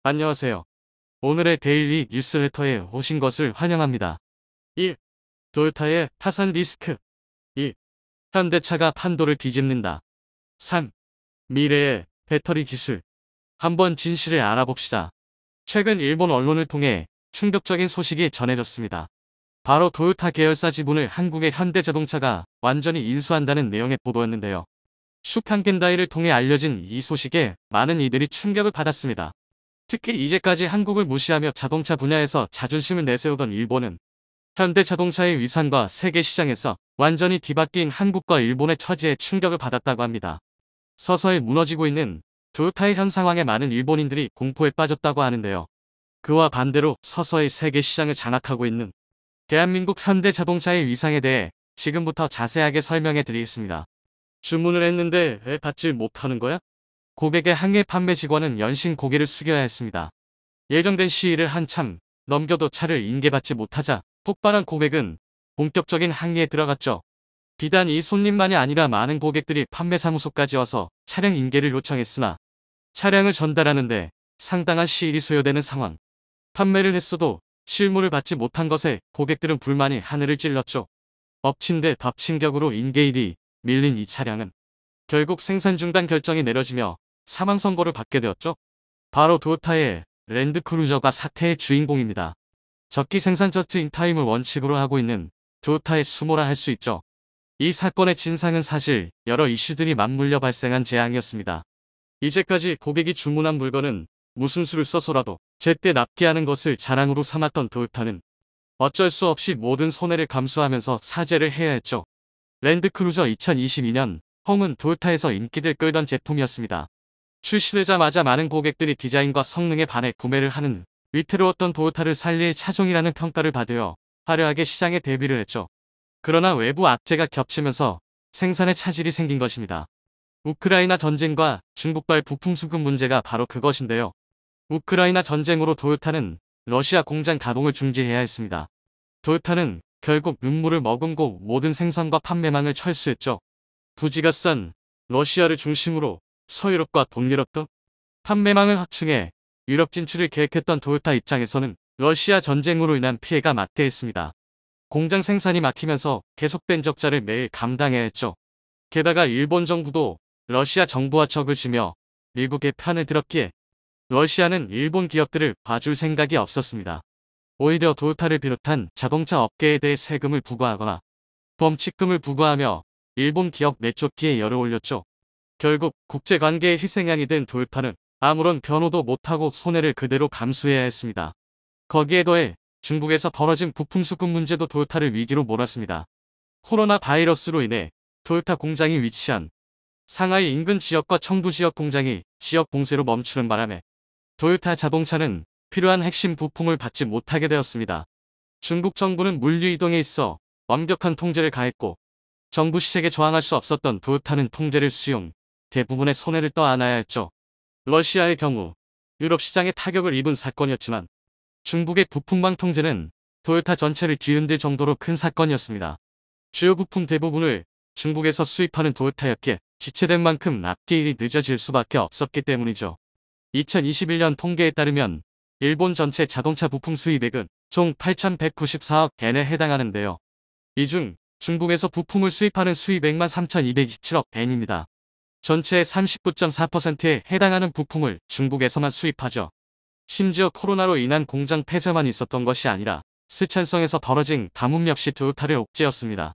안녕하세요. 오늘의 데일리 뉴스레터에 오신 것을 환영합니다. 1. 토요타의 파산 리스크. 2. 현대차가 판도를 뒤집는다. 3. 미래의 배터리 기술. 한번 진실을 알아봅시다. 최근 일본 언론을 통해 충격적인 소식이 전해졌습니다. 바로 토요타 계열사 지분을 한국의 현대자동차가 완전히 인수한다는 내용의 보도였는데요. 슈칸겐다이를 통해 알려진 이 소식에 많은 이들이 충격을 받았습니다. 특히 이제까지 한국을 무시하며 자동차 분야에서 자존심을 내세우던 일본은 현대자동차의 위상과 세계 시장에서 완전히 뒤바뀐 한국과 일본의 처지에 충격을 받았다고 합니다. 서서히 무너지고 있는 토요타의 현 상황에 많은 일본인들이 공포에 빠졌다고 하는데요. 그와 반대로 서서히 세계 시장을 장악하고 있는 대한민국 현대자동차의 위상에 대해 지금부터 자세하게 설명해 드리겠습니다. 주문을 했는데 왜 받질 못하는 거야? 고객의 항해 판매 직원은 연신 고개를 숙여야 했습니다. 예정된 시일을 한참 넘겨도 차를 인계받지 못하자 폭발한 고객은 본격적인 항의에 들어갔죠. 비단 이 손님만이 아니라 많은 고객들이 판매사무소까지 와서 차량 인계를 요청했으나 차량을 전달하는데 상당한 시일이 소요되는 상황. 판매를 했어도 실물을 받지 못한 것에 고객들은 불만이 하늘을 찔렀죠. 엎친 데 덮친 격으로 인계일이 밀린 이 차량은 결국 생산 중단 결정이 내려지며 사망 선고를 받게 되었죠. 바로 토요타의 랜드크루저가 사태의 주인공입니다. 적기 생산 저트 인타임을 원칙으로 하고 있는 토요타의 수모라 할 수 있죠. 이 사건의 진상은 사실 여러 이슈들이 맞물려 발생한 재앙이었습니다. 이제까지 고객이 주문한 물건은 무슨 수를 써서라도 제때 납기하는 것을 자랑으로 삼았던 토요타는 어쩔 수 없이 모든 손해를 감수하면서 사죄를 해야 했죠. 랜드크루저 2022년 홈은 토요타에서 인기를 끌던 제품이었습니다. 출시되자마자 많은 고객들이 디자인과 성능에 반해 구매를 하는 위태로웠던 토요타를 살릴 차종이라는 평가를 받으며 화려하게 시장에 데뷔를 했죠. 그러나 외부 악재가 겹치면서 생산에 차질이 생긴 것입니다. 우크라이나 전쟁과 중국발 부품 수급 문제가 바로 그것인데요. 우크라이나 전쟁으로 토요타는 러시아 공장 가동을 중지해야 했습니다. 토요타는 결국 눈물을 머금고 모든 생산과 판매망을 철수했죠. 부지가 싼 러시아를 중심으로 서유럽과 동유럽 등 판매망을 확충해 유럽 진출을 계획했던 토요타 입장에서는 러시아 전쟁으로 인한 피해가 막대했습니다. 공장 생산이 막히면서 계속된 적자를 매일 감당해야 했죠. 게다가 일본 정부도 러시아 정부와 척을 지며 미국의 편을 들었기에 러시아는 일본 기업들을 봐줄 생각이 없었습니다. 오히려 토요타를 비롯한 자동차 업계에 대해 세금을 부과하거나 범칙금을 부과하며 일본 기업 내쫓기에 열을 올렸죠. 결국 국제관계의 희생양이 된 토요타는 아무런 변호도 못하고 손해를 그대로 감수해야 했습니다. 거기에 더해 중국에서 벌어진 부품 수급 문제도 토요타를 위기로 몰았습니다. 코로나 바이러스로 인해 토요타 공장이 위치한 상하이 인근 지역과 청두 지역 공장이 지역 봉쇄로 멈추는 바람에 토요타 자동차는 필요한 핵심 부품을 받지 못하게 되었습니다. 중국 정부는 물류 이동에 있어 완벽한 통제를 가했고 정부 시책에 저항할 수 없었던 토요타는 통제를 수용, 대부분의 손해를 떠안아야 했죠. 러시아의 경우 유럽 시장에 타격을 입은 사건이었지만 중국의 부품망 통제는 토요타 전체를 뒤흔들 정도로 큰 사건이었습니다. 주요 부품 대부분을 중국에서 수입하는 토요타였기에 지체된 만큼 납기일이 늦어질 수밖에 없었기 때문이죠. 2021년 통계에 따르면 일본 전체 자동차 부품 수입액은 총 8,194억 엔에 해당하는데요. 이 중 중국에서 부품을 수입하는 수입액만 3,227억 엔입니다. 전체의 39.4%에 해당하는 부품을 중국에서만 수입하죠. 심지어 코로나로 인한 공장 폐쇄만 있었던 것이 아니라 스촨성에서 벌어진 가뭄 역시 토요타를 옥죄었습니다.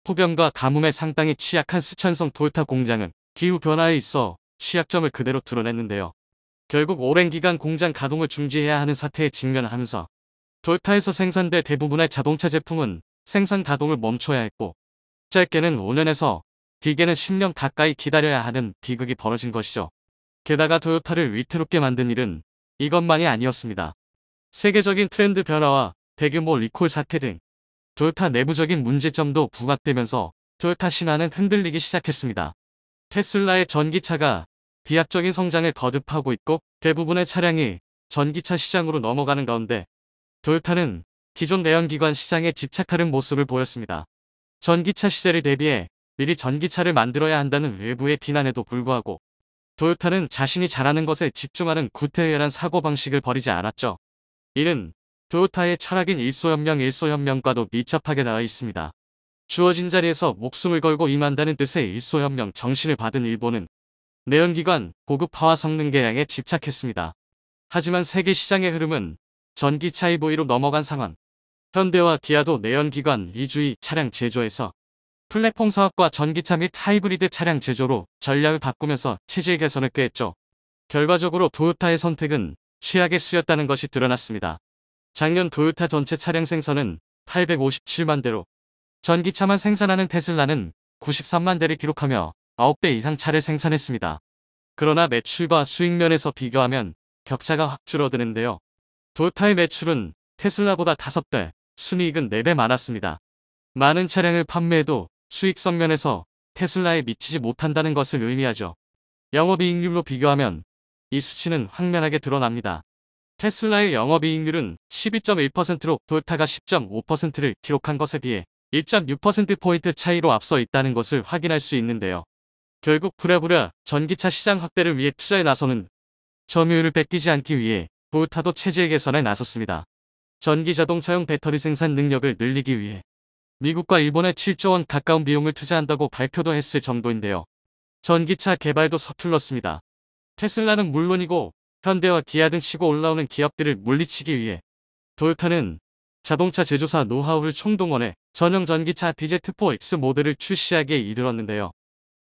폭염과 가뭄에 상당히 취약한 스촨성 토요타 공장은 기후변화에 있어 취약점을 그대로 드러냈는데요. 결국 오랜 기간 공장 가동을 중지해야 하는 사태에 직면하면서 토요타에서 생산된 대부분의 자동차 제품은 생산 가동을 멈춰야 했고 짧게는 5년에서 길게는 10년 가까이 기다려야 하는 비극이 벌어진 것이죠. 게다가 토요타를 위태롭게 만든 일은 이것만이 아니었습니다. 세계적인 트렌드 변화와 대규모 리콜 사태 등 토요타 내부적인 문제점도 부각되면서 토요타 신화는 흔들리기 시작했습니다. 테슬라의 전기차가 비약적인 성장을 거듭하고 있고 대부분의 차량이 전기차 시장으로 넘어가는 가운데 토요타는 기존 내연기관 시장에 집착하는 모습을 보였습니다. 전기차 시대를 대비해 미리 전기차를 만들어야 한다는 외부의 비난에도 불구하고 토요타는 자신이 잘하는 것에 집중하는 구태의연한 사고방식을 버리지 않았죠. 이는 토요타의 철학인 일소현명과도 밀접하게 나와 있습니다. 주어진 자리에서 목숨을 걸고 임한다는 뜻의 일소현명 정신을 받은 일본은 내연기관 고급화와 성능 개량에 집착했습니다. 하지만 세계 시장의 흐름은 전기차 EV로 넘어간 상황. 현대와 기아도 내연기관 위주의 차량 제조에서 플랫폼 사업과 전기차 및 하이브리드 차량 제조로 전략을 바꾸면서 체질 개선을 꾀했죠. 결과적으로 토요타의 선택은 최악에 쓰였다는 것이 드러났습니다. 작년 토요타 전체 차량 생산은 857만 대로 전기차만 생산하는 테슬라는 93만 대를 기록하며 9배 이상 차를 생산했습니다. 그러나 매출과 수익 면에서 비교하면 격차가 확 줄어드는데요. 토요타의 매출은 테슬라보다 5배, 순이익은 4배 많았습니다. 많은 차량을 판매해도 수익성 면에서 테슬라에 미치지 못한다는 것을 의미하죠. 영업이익률로 비교하면 이 수치는 확연하게 드러납니다. 테슬라의 영업이익률은 12.1%로 토요타가 10.5%를 기록한 것에 비해 1.6%포인트 차이로 앞서 있다는 것을 확인할 수 있는데요. 결국 부랴부랴 전기차 시장 확대를 위해 투자에 나서는 점유율을 뺏기지 않기 위해 토요타도 체질 개선에 나섰습니다. 전기 자동차용 배터리 생산 능력을 늘리기 위해 미국과 일본에 7조 원 가까운 비용을 투자한다고 발표도 했을 정도인데요. 전기차 개발도 서툴렀습니다. 테슬라는 물론이고 현대와 기아 등 치고 올라오는 기업들을 물리치기 위해 토요타는 자동차 제조사 노하우를 총동원해 전용 전기차 BZ4X 모델을 출시하기에 이르렀는데요.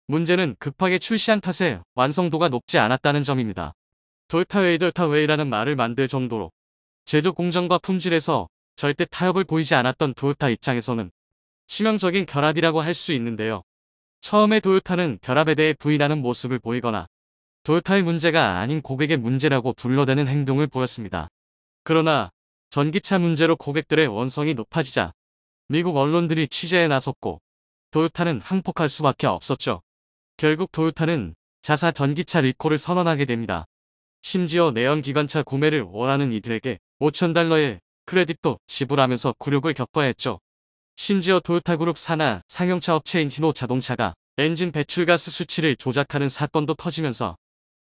문제는 급하게 출시한 탓에 완성도가 높지 않았다는 점입니다. 토요타웨이라는 말을 만들 정도로 제조 공정과 품질에서 절대 타협을 보이지 않았던 토요타 입장에서는 치명적인 결합이라고 할 수 있는데요. 처음에 토요타는 결합에 대해 부인하는 모습을 보이거나 토요타의 문제가 아닌 고객의 문제라고 둘러대는 행동을 보였습니다. 그러나 전기차 문제로 고객들의 원성이 높아지자 미국 언론들이 취재에 나섰고 토요타는 항복할 수밖에 없었죠. 결국 토요타는 자사 전기차 리콜을 선언하게 됩니다. 심지어 내연기관차 구매를 원하는 이들에게 $5,000의 크레딧도 지불하면서 굴욕을 겪어야 했죠. 심지어 토요타그룹 산하 상용차 업체인 히노 자동차가 엔진 배출가스 수치를 조작하는 사건도 터지면서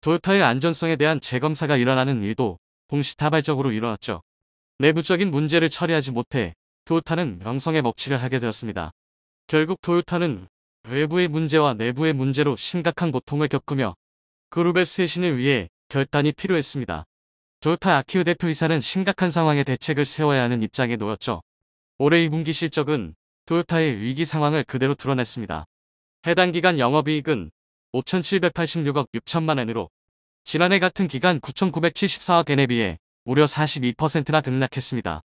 토요타의 안전성에 대한 재검사가 일어나는 일도 동시다발적으로 일어났죠. 내부적인 문제를 처리하지 못해 토요타는 명성에 먹칠을 하게 되었습니다. 결국 토요타는 외부의 문제와 내부의 문제로 심각한 고통을 겪으며 그룹의 쇄신을 위해 결단이 필요했습니다. 토요타 아키우 대표이사는 심각한 상황에 대책을 세워야 하는 입장에 놓였죠. 올해 2분기 실적은 토요타의 위기 상황을 그대로 드러냈습니다. 해당 기간 영업이익은 5,786억 6천만 엔으로 지난해 같은 기간 9,974억 엔에 비해 무려 42%나 등락했습니다.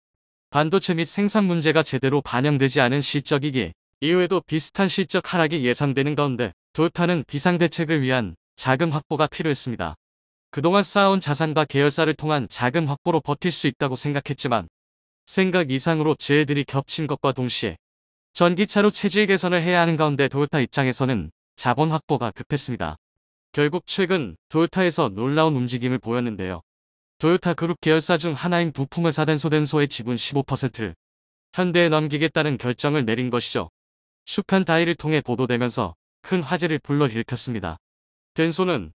반도체 및 생산 문제가 제대로 반영되지 않은 실적이기에 이후에도 비슷한 실적 하락이 예상되는 가운데 토요타는 비상대책을 위한 자금 확보가 필요했습니다. 그동안 쌓아온 자산과 계열사를 통한 자금 확보로 버틸 수 있다고 생각했지만 생각 이상으로 재해들이 겹친 것과 동시에 전기차로 체질 개선을 해야 하는 가운데 토요타 입장에서는 자본 확보가 급했습니다. 결국 최근 토요타에서 놀라운 움직임을 보였는데요. 토요타 그룹 계열사 중 하나인 부품회사 덴소의 지분 15%를 현대에 넘기겠다는 결정을 내린 것이죠. 슈칸 다이를 통해 보도되면서 큰 화제를 불러일으켰습니다. 덴소는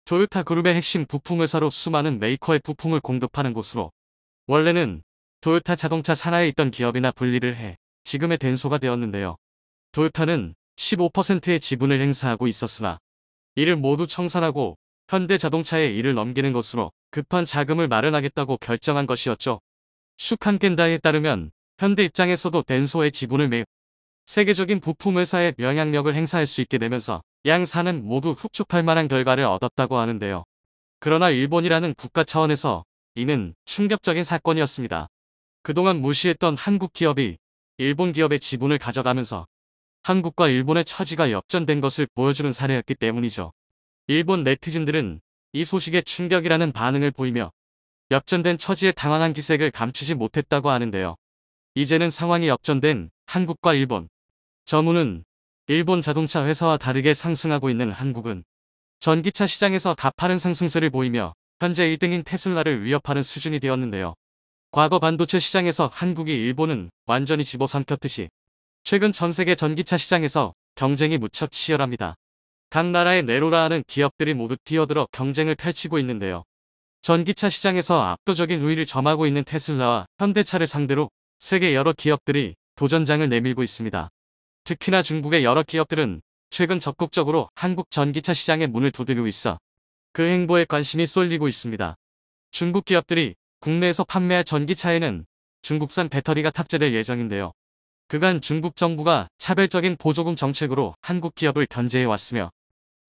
토요타 그룹의 핵심 부품회사로 수많은 메이커의 부품을 공급하는 곳으로 원래는 토요타 자동차 산하에 있던 기업이나 분리를 해 지금의 덴소가 되었는데요. 토요타는 15%의 지분을 행사하고 있었으나 이를 모두 청산하고 현대자동차에 이를 넘기는 것으로 급한 자금을 마련하겠다고 결정한 것이었죠. 슈칸 켄다이에 따르면 현대 입장에서도 덴소의 지분을 매입 세계적인 부품회사의 영향력을 행사할 수 있게 되면서 양 사는 모두 흡족할 만한 결과를 얻었다고 하는데요. 그러나 일본이라는 국가 차원에서 이는 충격적인 사건이었습니다. 그동안 무시했던 한국 기업이 일본 기업의 지분을 가져가면서 한국과 일본의 처지가 역전된 것을 보여주는 사례였기 때문이죠. 일본 네티즌들은 이 소식에 충격이라는 반응을 보이며 역전된 처지에 당황한 기색을 감추지 못했다고 하는데요. 이제는 상황이 역전된 한국과 일본. 전문은 일본 자동차 회사와 다르게 상승하고 있는 한국은 전기차 시장에서 가파른 상승세를 보이며 현재 1등인 테슬라를 위협하는 수준이 되었는데요. 과거 반도체 시장에서 한국이 일본은 완전히 집어삼켰듯이 최근 전세계 전기차 시장에서 경쟁이 무척 치열합니다. 각 나라의 네로라하는 기업들이 모두 뛰어들어 경쟁을 펼치고 있는데요. 전기차 시장에서 압도적인 우위를 점하고 있는 테슬라와 현대차를 상대로 세계 여러 기업들이 도전장을 내밀고 있습니다. 특히나 중국의 여러 기업들은 최근 적극적으로 한국 전기차 시장에 문을 두드리고 있어 그 행보에 관심이 쏠리고 있습니다. 중국 기업들이 국내에서 판매할 전기차에는 중국산 배터리가 탑재될 예정인데요. 그간 중국 정부가 차별적인 보조금 정책으로 한국 기업을 견제해 왔으며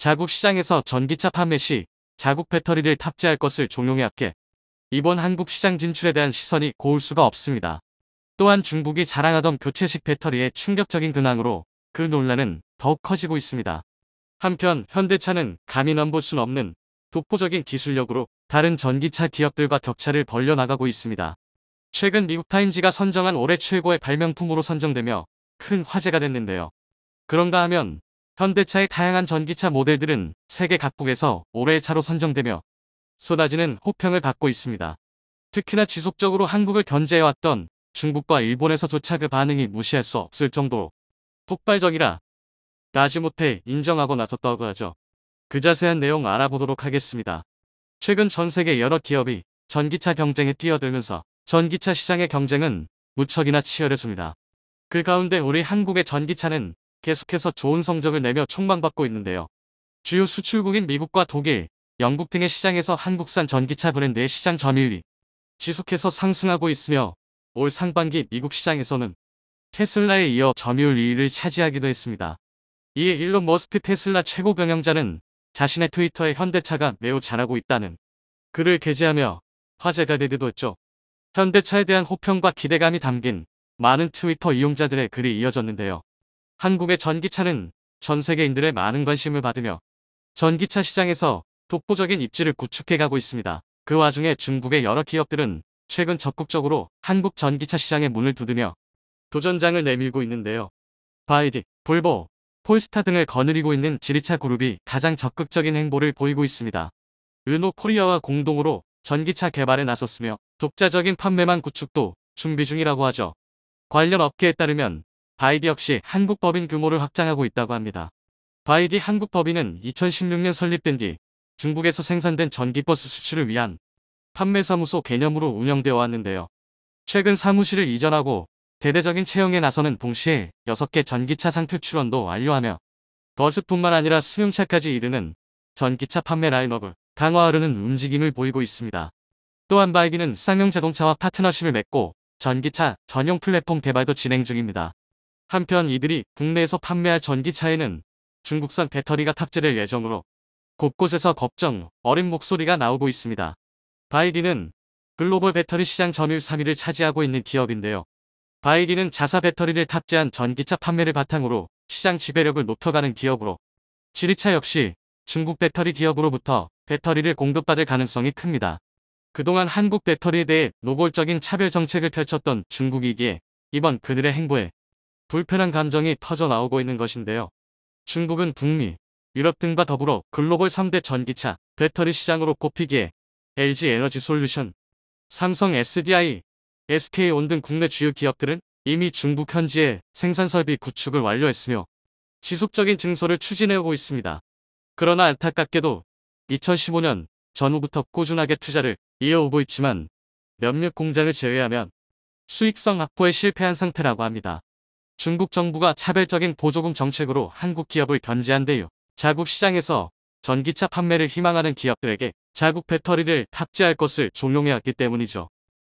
자국 시장에서 전기차 판매 시 자국 배터리를 탑재할 것을 종용해왔기에 이번 한국 시장 진출에 대한 시선이 고울 수가 없습니다. 또한 중국이 자랑하던 교체식 배터리의 충격적인 근황으로 그 논란은 더욱 커지고 있습니다. 한편 현대차는 감히 넘볼 순 없는 독보적인 기술력으로 다른 전기차 기업들과 격차를 벌려나가고 있습니다. 최근 미국 타임지가 선정한 올해 최고의 발명품으로 선정되며 큰 화제가 됐는데요. 그런가 하면 현대차의 다양한 전기차 모델들은 세계 각국에서 올해의 차로 선정되며 쏟아지는 호평을 받고 있습니다. 특히나 지속적으로 한국을 견제해왔던 중국과 일본에서조차 그 반응이 무시할 수 없을 정도로 폭발적이라 마지못해 인정하고 나섰다고 하죠. 그 자세한 내용 알아보도록 하겠습니다. 최근 전 세계 여러 기업이 전기차 경쟁에 뛰어들면서 전기차 시장의 경쟁은 무척이나 치열해집니다. 그 가운데 우리 한국의 전기차는 계속해서 좋은 성적을 내며 촉망받고 있는데요. 주요 수출국인 미국과 독일, 영국 등의 시장에서 한국산 전기차 브랜드의 시장 점유율이 지속해서 상승하고 있으며 올 상반기 미국 시장에서는 테슬라에 이어 점유율 2위를 차지하기도 했습니다. 이에 일론 머스크 테슬라 최고 경영자는 자신의 트위터에 현대차가 매우 잘하고 있다는 글을 게재하며 화제가 되기도 했죠. 현대차에 대한 호평과 기대감이 담긴 많은 트위터 이용자들의 글이 이어졌는데요. 한국의 전기차는 전 세계인들의 많은 관심을 받으며 전기차 시장에서 독보적인 입지를 구축해가고 있습니다. 그 와중에 중국의 여러 기업들은 최근 적극적으로 한국 전기차 시장에 문을 두드며 도전장을 내밀고 있는데요. 바이디, 볼보, 폴스타 등을 거느리고 있는 지리차 그룹이 가장 적극적인 행보를 보이고 있습니다. 르노 코리아와 공동으로 전기차 개발에 나섰으며 독자적인 판매망 구축도 준비 중이라고 하죠. 관련 업계에 따르면 바이디 역시 한국 법인 규모를 확장하고 있다고 합니다. 바이디 한국 법인은 2016년 설립된 뒤 중국에서 생산된 전기버스 수출을 위한 판매사무소 개념으로 운영되어 왔는데요. 최근 사무실을 이전하고 대대적인 채용에 나서는 동시에 6개 전기차 상표 출원도 완료하며 버스뿐만 아니라 승용차까지 이르는 전기차 판매 라인업을 강화하려는 움직임을 보이고 있습니다. 또한 바이디는 쌍용 자동차와 파트너십을 맺고 전기차 전용 플랫폼 개발도 진행 중입니다. 한편 이들이 국내에서 판매할 전기차에는 중국산 배터리가 탑재될 예정으로 곳곳에서 걱정, 어린 목소리가 나오고 있습니다. 바이디는 글로벌 배터리 시장 점유율 3위를 차지하고 있는 기업인데요. 바이디는 자사 배터리를 탑재한 전기차 판매를 바탕으로 시장 지배력을 높여가는 기업으로 지리차 역시 중국 배터리 기업으로부터 배터리를 공급받을 가능성이 큽니다. 그동안 한국 배터리에 대해 노골적인 차별 정책을 펼쳤던 중국이기에 이번 그들의 행보에 불편한 감정이 터져 나오고 있는 것인데요. 중국은 북미, 유럽 등과 더불어 글로벌 3대 전기차, 배터리 시장으로 꼽히기에 LG 에너지 솔루션, 삼성 SDI, SK온 등 국내 주요 기업들은 이미 중국 현지에 생산 설비 구축을 완료했으며 지속적인 증설을 추진해오고 있습니다. 그러나 안타깝게도 2015년 전후부터 꾸준하게 투자를 이어오고 있지만 몇몇 공장을 제외하면 수익성 확보에 실패한 상태라고 합니다. 중국 정부가 차별적인 보조금 정책으로 한국 기업을 견제한 데요. 자국 시장에서 전기차 판매를 희망하는 기업들에게 자국 배터리를 탑재할 것을 종용해왔기 때문이죠.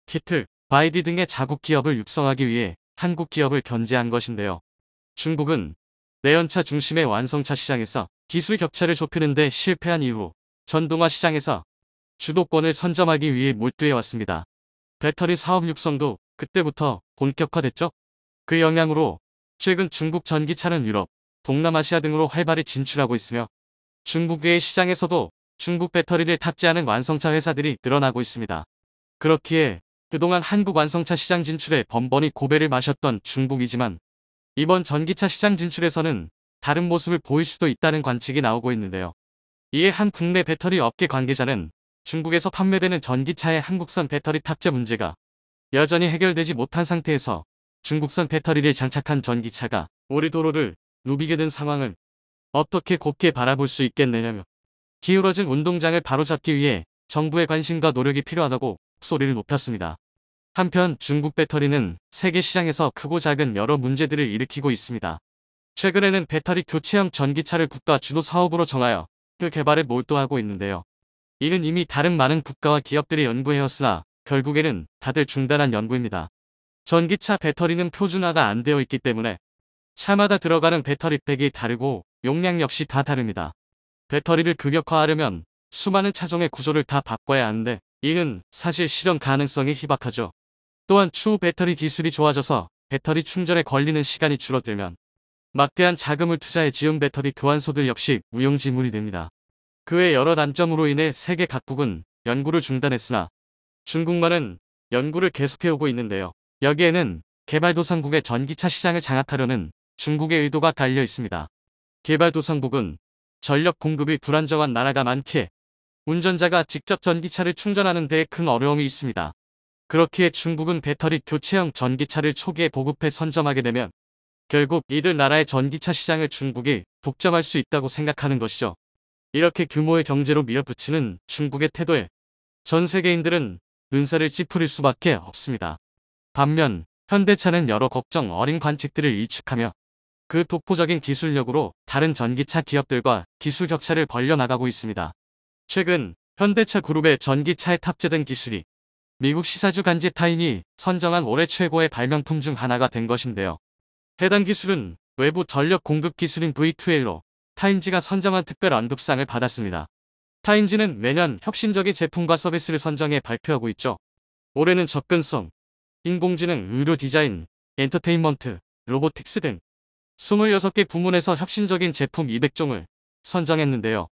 키틀, 바이디 등의 자국 기업을 육성하기 위해 한국 기업을 견제한 것인데요. 중국은 내연차 중심의 완성차 시장에서 기술 격차를 좁히는 데 실패한 이후 전동화 시장에서 주도권을 선점하기 위해 몰두해왔습니다. 배터리 사업 육성도 그때부터 본격화됐죠. 그 영향으로 최근 중국 전기차는 유럽, 동남아시아 등으로 활발히 진출하고 있으며 중국 외의 시장에서도 중국 배터리를 탑재하는 완성차 회사들이 늘어나고 있습니다. 그렇기에 그동안 한국 완성차 시장 진출에 번번이 고배를 마셨던 중국이지만 이번 전기차 시장 진출에서는 다른 모습을 보일 수도 있다는 관측이 나오고 있는데요. 이에 한 국내 배터리 업계 관계자는 중국에서 판매되는 전기차의 한국산 배터리 탑재 문제가 여전히 해결되지 못한 상태에서 중국산 배터리를 장착한 전기차가 우리 도로를 누비게 된 상황을 어떻게 곱게 바라볼 수 있겠느냐며 기울어진 운동장을 바로잡기 위해 정부의 관심과 노력이 필요하다고 소리를 높였습니다. 한편 중국 배터리는 세계 시장에서 크고 작은 여러 문제들을 일으키고 있습니다. 최근에는 배터리 교체형 전기차를 국가 주도 사업으로 정하여 그 개발에 몰두하고 있는데요. 이는 이미 다른 많은 국가와 기업들이 연구해왔으나 결국에는 다들 중단한 연구입니다. 전기차 배터리는 표준화가 안 되어 있기 때문에 차마다 들어가는 배터리 팩이 다르고 용량 역시 다 다릅니다. 배터리를 규격화하려면 수많은 차종의 구조를 다 바꿔야 하는데 이는 사실 실현 가능성이 희박하죠. 또한 추후 배터리 기술이 좋아져서 배터리 충전에 걸리는 시간이 줄어들면 막대한 자금을 투자해 지은 배터리 교환소들 역시 무용지물이 됩니다. 그 외 여러 단점으로 인해 세계 각국은 연구를 중단했으나 중국만은 연구를 계속해오고 있는데요. 여기에는 개발도상국의 전기차 시장을 장악하려는 중국의 의도가 달려 있습니다. 개발도상국은 전력 공급이 불안정한 나라가 많기에 운전자가 직접 전기차를 충전하는 데에 큰 어려움이 있습니다. 그렇기에 중국은 배터리 교체형 전기차를 초기에 보급해 선점하게 되면 결국 이들 나라의 전기차 시장을 중국이 독점할 수 있다고 생각하는 것이죠. 이렇게 규모의 경제로 밀어붙이는 중국의 태도에 전 세계인들은 눈살을 찌푸릴 수밖에 없습니다. 반면 현대차는 여러 걱정 어린 관측들을 일축하며 그 독보적인 기술력으로 다른 전기차 기업들과 기술 격차를 벌려나가고 있습니다. 최근 현대차 그룹의 전기차에 탑재된 기술이 미국 시사주 간지 타임이 선정한 올해 최고의 발명품 중 하나가 된 것인데요. 해당 기술은 외부 전력 공급 기술인 V2L로 타임지가 선정한 특별 언급상을 받았습니다. 타임지는 매년 혁신적인 제품과 서비스를 선정해 발표하고 있죠. 올해는 접근성, 인공지능, 의료 디자인, 엔터테인먼트, 로보틱스 등 26개 부문에서 혁신적인 제품 200종을 선정했는데요.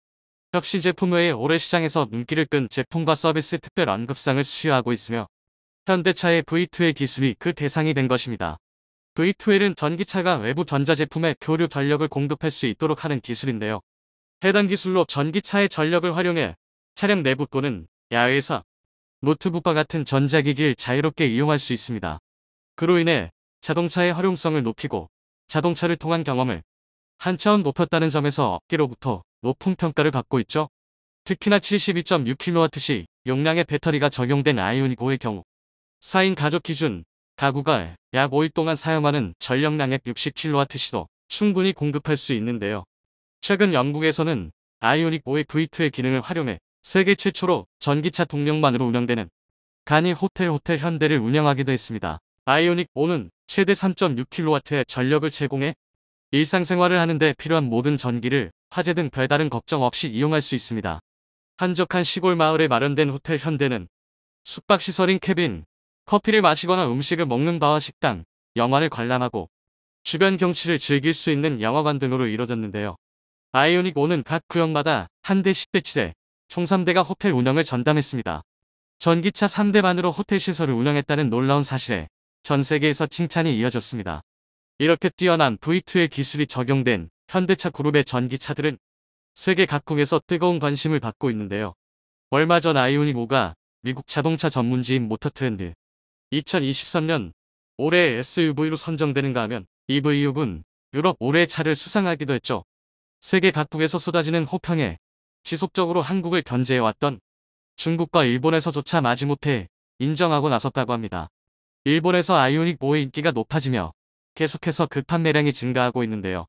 혁신 제품 외에 올해 시장에서 눈길을 끈 제품과 서비스 특별 언급상을 수여하고 있으며 현대차의 V2L 기술이 그 대상이 된 것입니다. V2L은 전기차가 외부 전자제품에 교류 전력을 공급할 수 있도록 하는 기술인데요. 해당 기술로 전기차의 전력을 활용해 차량 내부 또는 야외에서 노트북과 같은 전자기기를 자유롭게 이용할 수 있습니다. 그로 인해 자동차의 활용성을 높이고 자동차를 통한 경험을 한 차원 높였다는 점에서 업계로부터 높은 평가를 받고 있죠. 특히나 72.6kWh 용량의 배터리가 적용된 아이오닉 5의 경우 4인 가족 기준 가구가 약 5일 동안 사용하는 전력량의 60kWh도 충분히 공급할 수 있는데요. 최근 영국에서는 아이오닉 5의 V2의 기능을 활용해 세계 최초로 전기차 동력만으로 운영되는 간이 호텔 현대를 운영하기도 했습니다. 아이오닉 5는 최대 3.6kW의 전력을 제공해 일상생활을 하는데 필요한 모든 전기를 화재 등 별다른 걱정 없이 이용할 수 있습니다. 한적한 시골 마을에 마련된 호텔 현대는 숙박시설인 캐빈, 커피를 마시거나 음식을 먹는 바와 식당, 영화를 관람하고 주변 경치를 즐길 수 있는 영화관 등으로 이루어졌는데요. 아이오닉 5는 각 구역마다 한 대 10대치대, 총 3대가 호텔 운영을 전담했습니다. 전기차 3대만으로 호텔 시설을 운영했다는 놀라운 사실에 전 세계에서 칭찬이 이어졌습니다. 이렇게 뛰어난 V2의 기술이 적용된 현대차 그룹의 전기차들은 세계 각국에서 뜨거운 관심을 받고 있는데요. 얼마 전 아이오닉 5가 미국 자동차 전문지인 모터트렌드 2023년 올해의 SUV로 선정되는가 하면 EV6은 유럽 올해의 차를 수상하기도 했죠. 세계 각국에서 쏟아지는 호평에 지속적으로 한국을 견제해왔던 중국과 일본에서조차 마지못해 인정하고 나섰다고 합니다. 일본에서 아이오닉 5의 인기가 높아지며 계속해서 그 판매량이 증가하고 있는데요.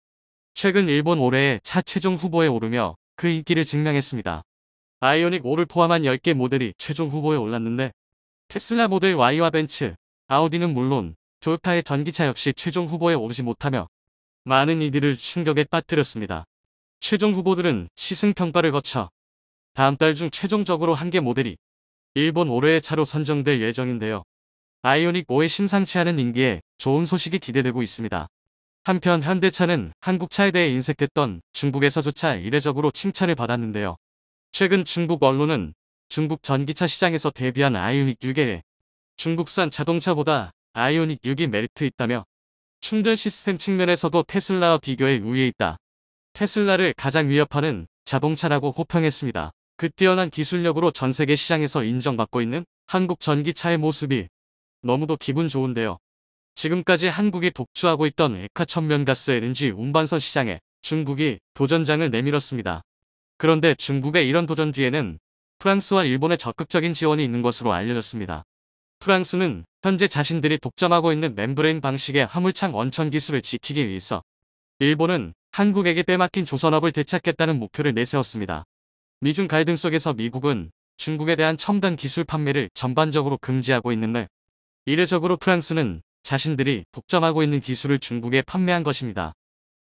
최근 일본 올해의 차 최종 후보에 오르며 그 인기를 증명했습니다. 아이오닉 5를 포함한 10개 모델이 최종 후보에 올랐는데 테슬라 모델 Y와 벤츠, 아우디는 물론 토요타의 전기차 역시 최종 후보에 오르지 못하며 많은 이들을 충격에 빠뜨렸습니다. 최종 후보들은 시승평가를 거쳐 다음 달 중 최종적으로 한 개 모델이 일본 올해의 차로 선정될 예정인데요. 아이오닉 5의 심상치 않은 인기에 좋은 소식이 기대되고 있습니다. 한편 현대차는 한국차에 대해 인색됐던 중국에서조차 이례적으로 칭찬을 받았는데요. 최근 중국 언론은 중국 전기차 시장에서 데뷔한 아이오닉 6에 중국산 자동차보다 아이오닉 6이 메리트 있다며 충전 시스템 측면에서도 테슬라와 비교해 우위에 있다. 테슬라를 가장 위협하는 자동차라고 호평했습니다. 그 뛰어난 기술력으로 전 세계 시장에서 인정받고 있는 한국 전기차의 모습이 너무도 기분 좋은데요. 지금까지 한국이 독주하고 있던 액화 천연가스 LNG 운반선 시장에 중국이 도전장을 내밀었습니다. 그런데 중국의 이런 도전 뒤에는 프랑스와 일본의 적극적인 지원이 있는 것으로 알려졌습니다. 프랑스는 현재 자신들이 독점하고 있는 멤브레인 방식의 화물창 원천 기술을 지키기 위해서 일본은 한국에게 빼앗긴 조선업을 되찾겠다는 목표를 내세웠습니다. 미중 갈등 속에서 미국은 중국에 대한 첨단 기술 판매를 전반적으로 금지하고 있는데 이례적으로 프랑스는 자신들이 독점하고 있는 기술을 중국에 판매한 것입니다.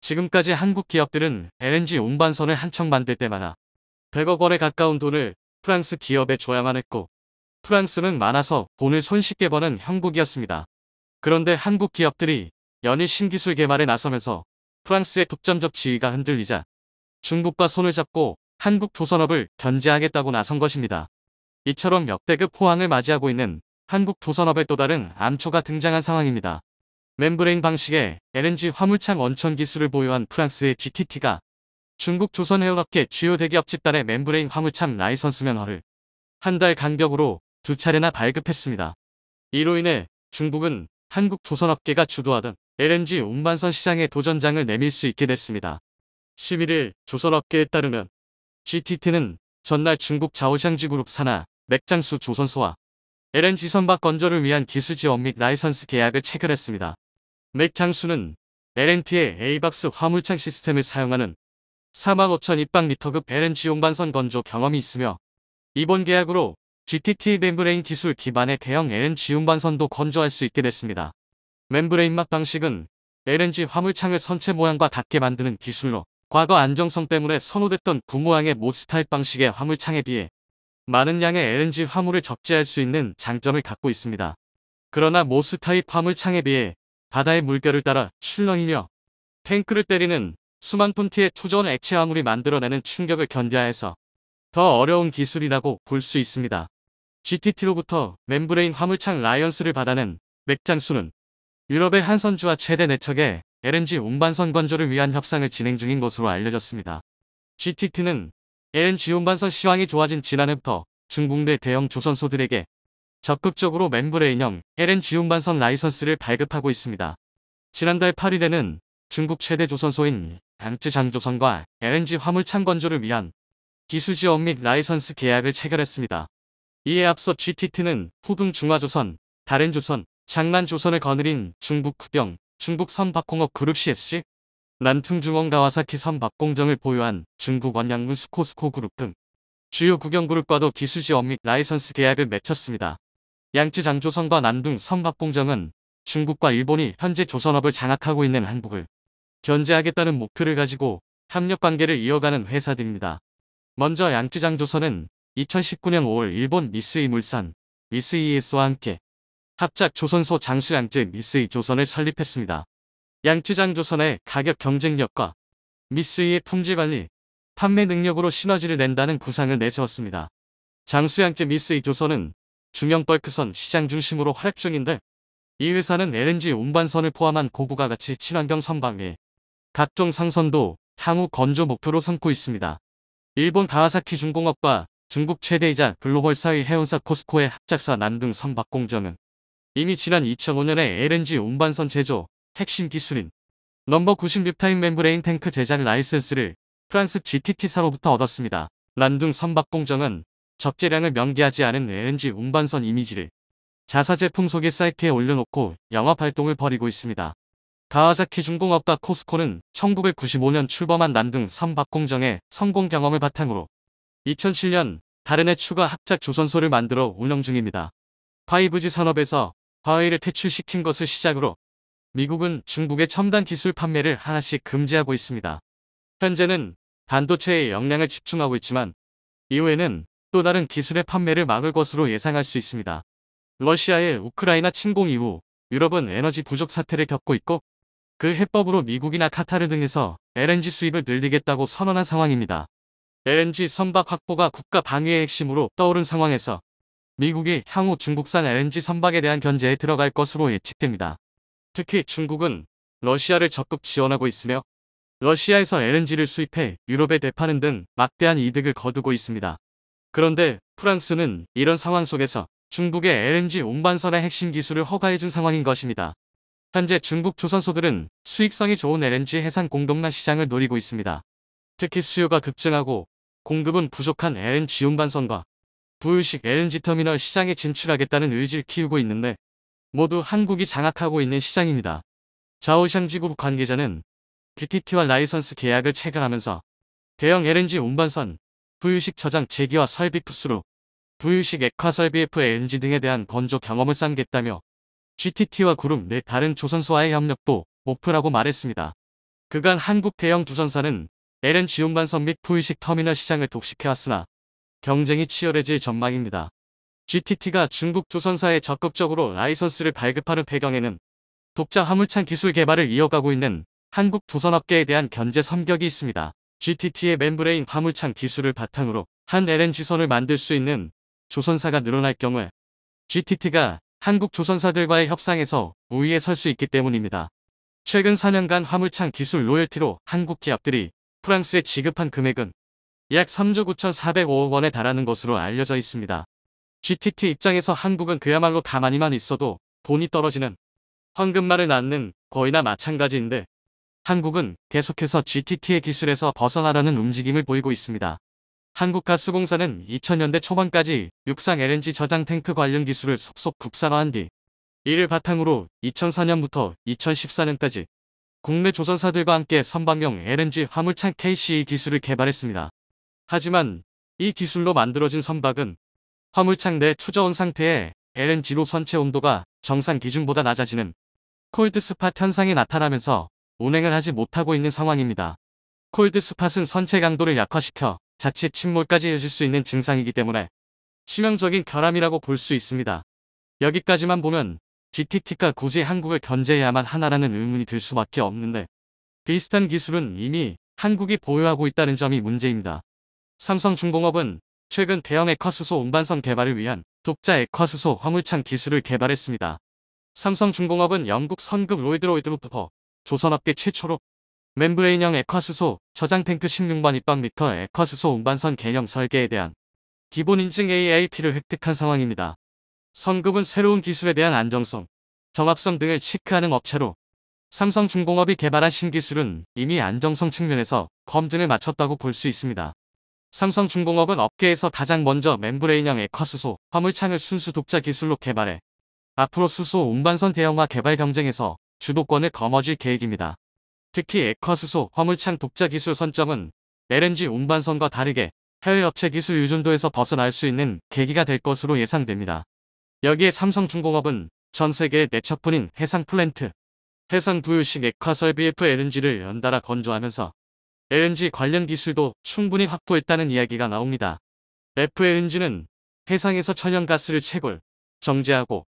지금까지 한국 기업들은 LNG 운반선을 한 척 만들 때마다 100억 원에 가까운 돈을 프랑스 기업에 줘야만 했고 프랑스는 많아서 돈을 손쉽게 버는 형국이었습니다. 그런데 한국 기업들이 연일 신기술 개발에 나서면서 프랑스의 독점적 지위가 흔들리자 중국과 손을 잡고 한국 조선업을 견제하겠다고 나선 것입니다. 이처럼 역대급 호황을 맞이하고 있는 한국 조선업의 또 다른 암초가 등장한 상황입니다. 멤브레인 방식의 LNG 화물창 원천 기술을 보유한 프랑스의 GTT가 중국 조선해운업계 주요 대기업 집단의 멤브레인 화물창 라이선스 면허를 한 달 간격으로 2차례나 발급했습니다. 이로 인해 중국은 한국 조선업계가 주도하던 LNG 운반선 시장에 도전장을 내밀 수 있게 됐습니다. 11일 조선업계에 따르면 GTT는 전날 중국 자오샹지 그룹 산하 맥장수 조선소와 LNG 선박 건조를 위한 기술 지원 및 라이선스 계약을 체결했습니다. 맥장수는 L&T의 에이박스 화물창 시스템을 사용하는 45,000 입방리터급 LNG 운반선 건조 경험이 있으며 이번 계약으로 GTT 멤브레인 기술 기반의 대형 LNG 운반선도 건조할 수 있게 됐습니다. 멤브레인막 방식은 LNG 화물창을 선체 모양과 같게 만드는 기술로 과거 안정성 때문에 선호됐던 구모양의 모스 타입 방식의 화물창에 비해 많은 양의 LNG 화물을 적재할 수 있는 장점을 갖고 있습니다. 그러나 모스 타입 화물창에 비해 바다의 물결을 따라 출렁이며 탱크를 때리는 수만 톤트의 초저온 액체 화물이 만들어내는 충격을 견뎌야 해서 더 어려운 기술이라고 볼 수 있습니다. GTT로부터 멤브레인 화물창 라이언스를 받아낸 맥장수는 유럽의 한 선주와 최대 내척의 LNG 운반선 건조를 위한 협상을 진행 중인 것으로 알려졌습니다. GTT는 LNG 운반선 시황이 좋아진 지난해부터 중국 내 대형 조선소들에게 적극적으로 멤브레인형 LNG 운반선 라이선스를 발급하고 있습니다. 지난달 8일에는 중국 최대 조선소인 양쯔 장조선과 LNG 화물창 건조를 위한 기술 지원 및 라이선스 계약을 체결했습니다. 이에 앞서 GTT는 후궁 중화조선, 다렌조선, 장난조선을 거느린 중국 국영, 중국 선박공업 그룹 CSC, 난퉁중원 가와사키 선박공정을 보유한 중국 원양문 스코스코 그룹 등 주요 국영그룹과도 기술 지원 및 라이선스 계약을 맺혔습니다. 양쯔 장조선과 난둥 선박공정은 중국과 일본이 현재 조선업을 장악하고 있는 한국을 견제하겠다는 목표를 가지고 협력관계를 이어가는 회사들입니다. 먼저 양쯔 장조선은 2019년 5월 일본 미쓰이 물산, 미쓰이 ES와 함께 합작 조선소 장수 양쯔 미쓰이 조선을 설립했습니다. 양쯔 장조선의 가격 경쟁력과 미쓰이의 품질관리, 판매 능력으로 시너지를 낸다는 구상을 내세웠습니다. 장수 양쯔 미쓰이 조선은 중형 벌크선 시장 중심으로 활약 중인데 이 회사는 LNG 운반선을 포함한 고부가 가치 친환경 선박 외 각종 상선도 향후 건조 목표로 삼고 있습니다. 일본 가와사키 중공업과 중국 최대이자 글로벌 4위 해운사 코스코의 합작사 난둥 선박공정은 이미 지난 2005년에 LNG 운반선 제조 핵심 기술인 넘버 96타입 멤브레인 탱크 제작 라이센스를 프랑스 GTT사로부터 얻었습니다. 난둥 선박공정은 적재량을 명기하지 않은 LNG 운반선 이미지를 자사 제품 소개 사이트에 올려놓고 영업활동을 벌이고 있습니다. 가와사키 중공업과 코스코는 1995년 출범한 난둥 선박공정의 성공 경험을 바탕으로 2007년 다른해 추가 합작 조선소를 만들어 운영 중입니다. 5G 산업에서 화웨이를 퇴출시킨 것을 시작으로 미국은 중국의 첨단 기술 판매를 하나씩 금지하고 있습니다. 현재는 반도체에 역량을 집중하고 있지만 이후에는 또 다른 기술의 판매를 막을 것으로 예상할 수 있습니다. 러시아의 우크라이나 침공 이후 유럽은 에너지 부족 사태를 겪고 있고 그 해법으로 미국이나 카타르 등에서 LNG 수입을 늘리겠다고 선언한 상황입니다. LNG 선박 확보가 국가 방위의 핵심으로 떠오른 상황에서 미국이 향후 중국산 LNG 선박에 대한 견제에 들어갈 것으로 예측됩니다. 특히 중국은 러시아를 적극 지원하고 있으며 러시아에서 LNG를 수입해 유럽에 되파는 등 막대한 이득을 거두고 있습니다. 그런데 프랑스는 이런 상황 속에서 중국의 LNG 운반선의 핵심 기술을 허가해준 상황인 것입니다. 현재 중국 조선소들은 수익성이 좋은 LNG 해상 공동만 시장을 노리고 있습니다. 특히 수요가 급증하고 공급은 부족한 LNG 운반선과 부유식 LNG 터미널 시장에 진출하겠다는 의지를 키우고 있는데 모두 한국이 장악하고 있는 시장입니다. 자오샹지구 관계자는 GTT와 라이선스 계약을 체결하면서 대형 LNG 운반선, 부유식 저장 재기와 설비 부스로 부유식 액화 설비 FLNG 등에 대한 건조 경험을 쌓겠다며 GTT와 그룹 내 다른 조선소와의 협력도 오프라고 말했습니다. 그간 한국 대형 두선사는 LNG 운반선 및 부유식 터미널 시장을 독식해왔으나 경쟁이 치열해질 전망입니다. GTT가 중국 조선사에 적극적으로 라이선스를 발급하는 배경에는 독자 화물창 기술 개발을 이어가고 있는 한국 두선업계에 대한 견제 성격이 있습니다. GTT의 멤브레인 화물창 기술을 바탕으로 한 LNG선을 만들 수 있는 조선사가 늘어날 경우에 GTT가 한국 조선사들과의 협상에서 우위에 설 수 있기 때문입니다. 최근 4년간 화물창 기술 로열티로 한국 기업들이 프랑스에 지급한 금액은 약 3조 9,405억 원에 달하는 것으로 알려져 있습니다. GTT 입장에서 한국은 그야말로 가만히만 있어도 돈이 떨어지는 황금말을 낳는 거의나 마찬가지인데 한국은 계속해서 GTT의 기술에서 벗어나려는 움직임을 보이고 있습니다. 한국가스공사는 2000년대 초반까지 육상 LNG 저장 탱크 관련 기술을 속속 국산화한 뒤 이를 바탕으로 2004년부터 2014년까지 국내 조선사들과 함께 선박용 LNG 화물창 KCE 기술을 개발했습니다. 하지만 이 기술로 만들어진 선박은 화물창 내 추저온 상태의 LNG로 선체 온도가 정상 기준보다 낮아지는 콜드스팟 현상이 나타나면서 운행을 하지 못하고 있는 상황입니다. 콜드스팟은 선체 강도를 약화시켜 자칫 침몰까지 이어질 수 있는 증상이기 때문에 치명적인 결함이라고 볼 수 있습니다. 여기까지만 보면 GTT가 굳이 한국을 견제해야만 하나라는 의문이 들 수밖에 없는데 비슷한 기술은 이미 한국이 보유하고 있다는 점이 문제입니다. 삼성중공업은 최근 대형 액화수소 운반선 개발을 위한 독자 액화수소 화물창 기술을 개발했습니다. 삼성중공업은 영국 선급 로이드로이드부터 조선업계 최초로 멤브레인형 액화수소 저장 탱크 16만 입방미터 액화수소 운반선 개념 설계에 대한 기본 인증 AAP를 획득한 상황입니다. 선급은 새로운 기술에 대한 안정성, 정확성 등을 체크하는 업체로 삼성중공업이 개발한 신기술은 이미 안정성 측면에서 검증을 마쳤다고 볼 수 있습니다. 삼성중공업은 업계에서 가장 먼저 멤브레인형 액화수소 화물창을 순수 독자 기술로 개발해 앞으로 수소 운반선 대형화 개발 경쟁에서 주도권을 거머쥘 계획입니다. 특히 액화수소 화물창 독자 기술 선점은 LNG 운반선과 다르게 해외 업체 기술 의존도에서 벗어날 수 있는 계기가 될 것으로 예상됩니다. 여기에 삼성중공업은 전 세계의 네척뿐인 해상 플랜트, 해상 부유식 액화 설비 FLNG를 연달아 건조하면서 LNG 관련 기술도 충분히 확보했다는 이야기가 나옵니다. FLNG는 해상에서 천연가스를 채굴, 정제하고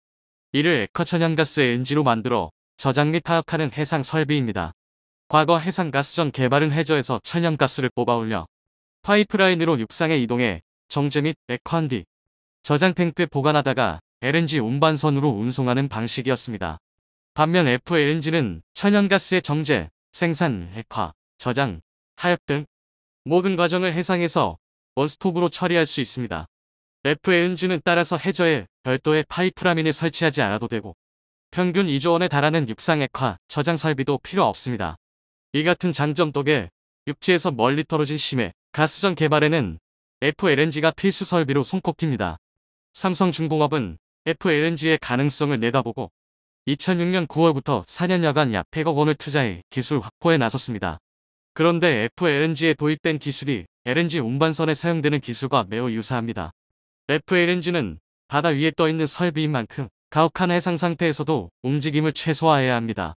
이를 액화 천연가스 LNG로 만들어 저장 및 타협하는 해상 설비입니다. 과거 해상가스전 개발은 해저에서 천연가스를 뽑아 올려 파이프라인으로 육상에 이동해 정제 및 액화한 뒤 저장 탱크에 보관하다가 LNG 운반선으로 운송하는 방식이었습니다. 반면 FLNG는 천연가스의 정제, 생산, 액화, 저장, 타협 등 모든 과정을 해상에서 원스톱으로 처리할 수 있습니다. FLNG는 따라서 해저에 별도의 파이프라인을 설치하지 않아도 되고 평균 2조 원에 달하는 육상 액화, 저장 설비도 필요 없습니다. 이 같은 장점 덕에 육지에서 멀리 떨어진 심해 가스전 개발에는 FLNG가 필수 설비로 손꼽힙니다. 삼성중공업은 FLNG의 가능성을 내다보고 2006년 9월부터 4년여간 약 100억 원을 투자해 기술 확보에 나섰습니다. 그런데 FLNG에 도입된 기술이 LNG 운반선에 사용되는 기술과 매우 유사합니다. FLNG는 바다 위에 떠있는 설비인 만큼 가혹한 해상 상태에서도 움직임을 최소화해야 합니다.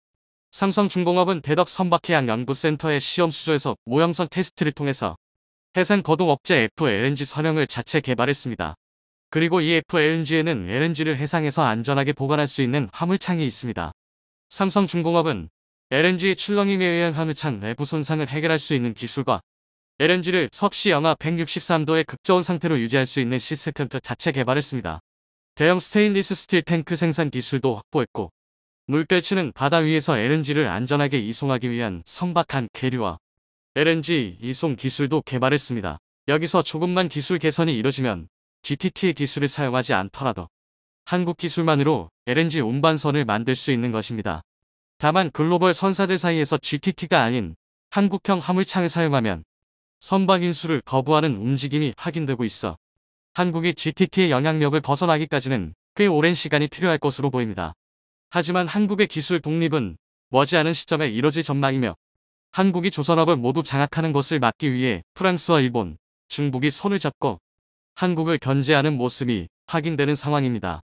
삼성중공업은 대덕 선박해양 연구센터의 시험 수조에서 모형선 테스트를 통해서 해상 거동업체 FLNG 선형을 자체 개발했습니다. 그리고 이 FLNG에는 LNG를 해상에서 안전하게 보관할 수 있는 화물창이 있습니다. 삼성중공업은 LNG 출렁임에 의한 화물창 내부 손상을 해결할 수 있는 기술과 LNG를 섭씨 영하 163도의 극저온 상태로 유지할 수 있는 시스템을 자체 개발했습니다. 대형 스테인리스 스틸 탱크 생산 기술도 확보했고 물결치는 바다 위에서 LNG를 안전하게 이송하기 위한 선박한 계류와 LNG 이송 기술도 개발했습니다. 여기서 조금만 기술 개선이 이뤄지면 GTT의 기술을 사용하지 않더라도 한국 기술만으로 LNG 운반선을 만들 수 있는 것입니다. 다만 글로벌 선사들 사이에서 GTT가 아닌 한국형 화물창을 사용하면 선박 인수를 거부하는 움직임이 확인되고 있어 한국이 GTT의 영향력을 벗어나기까지는 꽤 오랜 시간이 필요할 것으로 보입니다. 하지만 한국의 기술 독립은 머지않은 시점에 이뤄질 전망이며 한국이 조선업을 모두 장악하는 것을 막기 위해 프랑스와 일본, 중국이 손을 잡고 한국을 견제하는 모습이 확인되는 상황입니다.